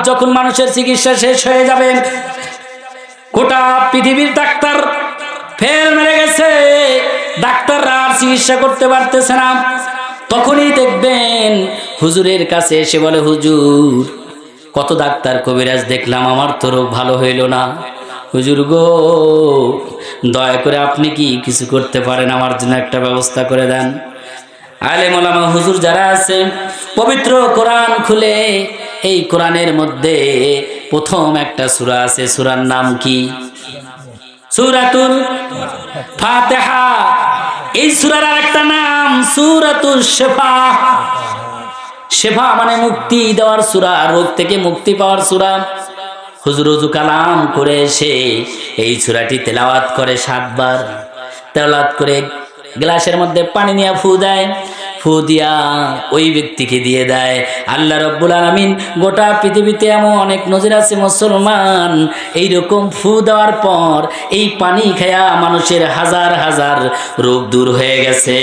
যখন মানুষের চিকিৎসা শেষ হয়ে যাবে, গোটা পৃথিবীর ডাক্তার ফেল মেরে গেছে, ডাক্তাররা আর চিকিৎসা করতে পারতেছে না, তখনই দেখবেন হুজুরের কাছে এসে বলে, হুজুর কত ডাক্তার কবিরাজ দেখলাম, আমার তো রোগ ভালো হইল না। হুজুর গো, দয়া করে আপনি কি কিছু করতে পারেন, আমার জন্য একটা ব্যবস্থা করে দেন। আলেম ওলামা হুজুর যারা আছে, পবিত্র কোরআন খুলে এই কোরআনের মধ্যে প্রথম একটা সূরা আছে, সূরার নাম কি? সূরাতুল ফাতিহা। এই সূরার আরেকটা নাম সূরাতুশ শিফা। শিফা মানে মুক্তি দেওয়ার সূরা, রোগ থেকে মুক্তি পাওয়ার সূরা। হুজুর ওযু কালাম করে এসে এই সূরাটি তেলাওয়াত করে 7 বার। তেলাওয়াত করে গ্লাসের মধ্যে পানি নিয়ে ফু দেয়, ফু দিয়া ওই ব্যক্তিকে দিয়ে দেয়। আল্লাহ রাব্বুল আলামিন গোটা পৃথিবীতে এমন অনেক নজির আছে, মুসলমান এইরকম ফু দেওয়ার পর এই পানি খায়া মানুষের হাজার হাজার রোগ দূর হয়ে গেছে।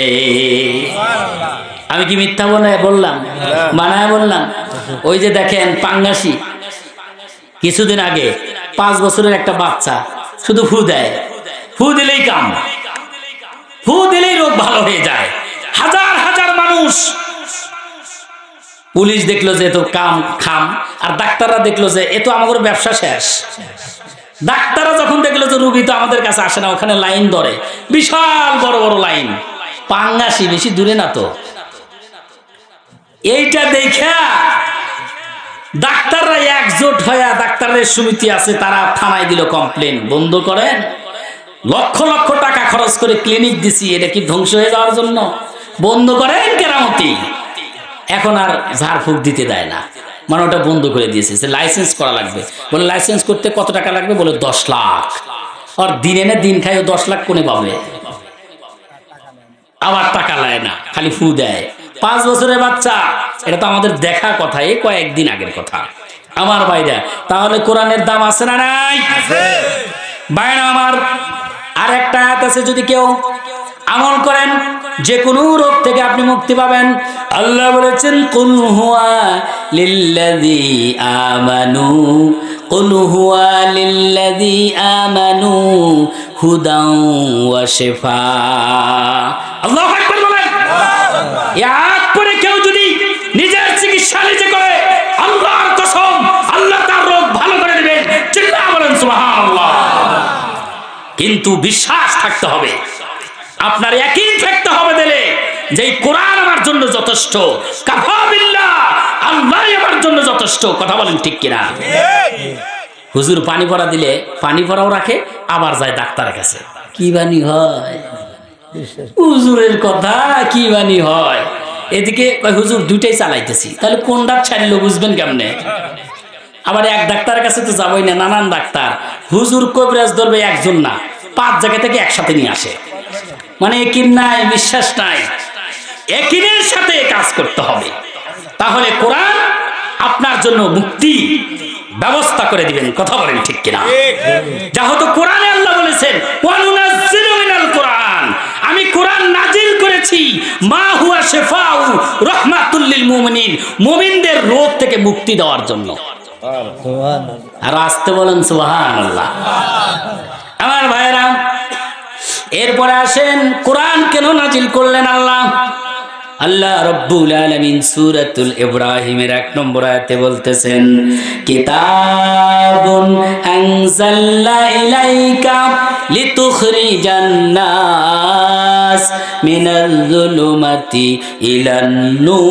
আমি কি মিথ্যা বললাম? বানায় বললাম? ওই যে দেখেন পাঙ্গাসি, কিছুদিন আগে 5 বছরের একটা বাচ্চা শুধু ফু দেয়, ফু দিলেই কাম, ফু দিলেই রোগ ভালো হয়ে যায়। হাজার হাজার মানুষ, পুলিশ দেখলো যে এত কাম খাম, আর ডাক্তাররা দেখলো যে এত আমাদের ব্যবসা শেষ। ডাক্তাররা যখন দেখলো যে রোগী তো আমাদের কাছে আসে না, ওখানে লাইন ধরে, বিশাল বড় বড় লাইন। পাঙ্গাসি বেশি দূরে না তো। এইটা দেখা ডাক্তাররা একজোট হয়ে, ডাক্তারের সমিতি আছে, তারা থানায় দিল কমপ্লেন, বন্ধ করেন, লক্ষ লক্ষ টাকা খরচ করে ক্লিনিক দিছি, এটা কি ধ্বংস হয়ে যাওয়ার জন্য? বন্ধ করেন কেরামতি। এখন আর ঝাড়ফুঁক দিতে দেয় না, মানে ওটা বন্ধ করে দিয়েছে। লাইসেন্স করা লাগবে, বলে লাইসেন্স করতে কত টাকা লাগবে, বলে 10 লাখ। আর দিন এনে দিন খাই, 10 লাখ কোনে পাবে? আবার টাকা নেয় না, খালি ফু দেয়। 5 বছরের বাচ্চা, এটা তো আমাদের দেখা কথা, এই কয়েকদিন আগের কথা। আমার ভাইরা, তাহলে কোরআনের দাম আছে না নাই? ভাইরা আমার, আর একটা আয়াত আছে, যদি কেউ আমল করেন যে কোনো রোগ থেকে আপনি মুক্তি পাবেন। আল্লাহ বলেছেন, কুল হুয়া লিল্লাযী আমানু, কুল হুয়া লিল্লাযী আমানু হুদাও ওয়া শিফা। আল্লাহু আকবার বলেন। এক পরে কেউ যদি নিজের চিকিৎসা নিজে করে, আল্লাহর কসম, আল্লাহ তার রোগ ভালো করে দিবেন। চিল্লায়া বলেন সুবহানাল্লাহ। কিন্তু বিশ্বাস থাকতে হবে, আপনার ইয়াকিন থাকতে হবে দিলে, যে কোরআন আমার জন্য যথেষ্ট, কাফা বিল্লাহ, আল্লাহই আমার জন্য যথেষ্ট। কথা বলেন ঠিক কিনা? হুজুর পানি পড়া দিলে পানি পড়াও রাখে, আবার যায় ডাক্তারের কাছে। কি বানি হয় হুজুরের কথা, কি বানি হয়? এদিকে হুজুর দুইটাই চালাইতেছি, তাহলে কোনটা ছাড়লো বুঝবেন কেমনে? আবার এক ডাক্তারের কাছে তো যাবোই না, নানান ডাক্তার। হুজুর কবিরাজ ধরবে একজন না, 5 জায়গা থেকে একসাথে নিয়ে আসে। মানে একিন নাই, বিশ্বাস নাই, একিনের সাথে কাজ করতে হবে। তাহলে কোরআন আপনার জন্য মুক্তি ব্যবস্থা করে দিবেন। কথা বলেন ঠিক কিনা? যেহেতু কোরআনে আল্লাহ বলেছেন, ওয়ানুনাজ্জিলু মিনাল কোরআন, আমি কোরআন নাজিল করেছি, মা হুয়া শিফাউ রাহমাতুল লিল মুমিনিন, মুমিনদের রোগ থেকে মুক্তি দেওয়ার জন্য। আর আসতে বলেন সুবহানাল্লাহ। আমার ভাইরা, এরপরে আসেন কোরআন কেন নাজিল করলেন আল্লাহ? আল্লাহ রাব্বুল আলামিন সূরাতুল ইব্রাহিমের 1 নম্বর আয়াতে বলতেছেন, কিতাবুন আনজালনা ইলাইকা লিতুখরিজান নাস মিনাল যুলুমাতি ইলান নূর।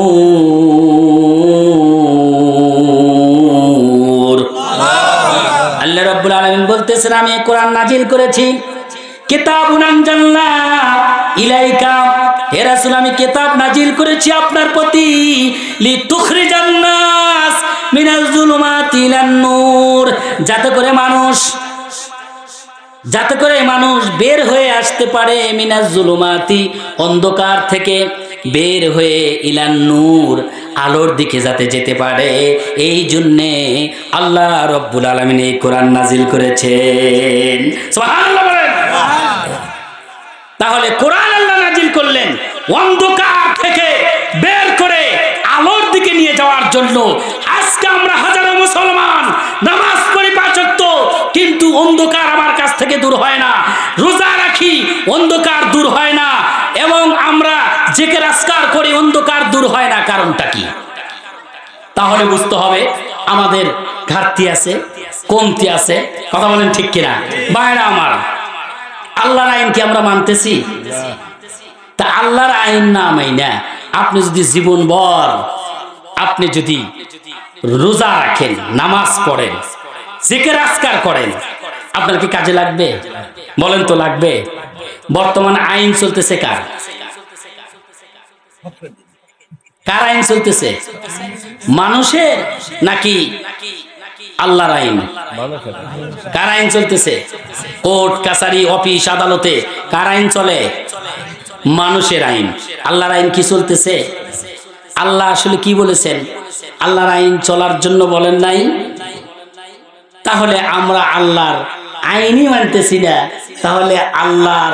আল্লাহ রাব্বুল আলামিন বলতেছেন, আমি কোরআন নাজিল করেছি, কিতাবুন আনজালনা ইলাইকা, হে রাসূল আমি কিতাব নাজিল করেছি আপনার প্রতি, লিতুখরিজান নাস মিনাল যুলুমাতি ইলান নূর, যাতে করে মানুষ বের হয়ে আসতে পারে, মিনাজ যুলুমাতি অন্ধকার থেকে বের হয়ে, ইলান নূর আলোর দিকে যাতে যেতে পারে। এই জন্যে আল্লাহ রাব্বুল আলামিন এই কোরআন নাজিল করেছেন। সুবহানাল্লাহ বলেন। তাহলে কোরআন আল্লাহ নাজিল করলেন অন্ধকার থেকে বের করে আলোর দিকে নিয়ে যাওয়ার জন্য। আজকে আমরা হাজারো মুসলমান দূর হয় না, রোজা রাখি অন্ধকার দূর হয় না, এবং আমরা জিকির আজকার করি অন্ধকার দূর হয় না। কারণটা কি? তাহলে বুঝতে হবে আমাদের ঘাটতি আছে, কমতি আছে। কথা বলেন ঠিক কিনা? ভাইরা আমার, আল্লাহর আইন কি আমরা মানতেছি? তা আল্লাহর আইন না মাইনা আপনি যদি জীবনভর আপনি যদি রোজা রাখেন, নামাজ পড়েন, জিকির আজকার করেন, আপনার কি কাজে লাগবে? বলেন তো লাগবে? বর্তমান আইন চলতেছে কার? কার আইন চলতেছে? মানুষের নাকি আল্লাহর আইন? কার আইন চলতেছে? কোর্ট কাছারি অফিস আদালতে কার আইন চলে? মানুষের আইন। আল্লাহর আইন কি চলতেছে? আল্লাহ আসলে কি বলেছেন? আল্লাহর আইন চলার জন্য বলেন নাই? তাহলে আমরা আল্লাহর আইনই মানতেছি না, তাহলে আল্লাহর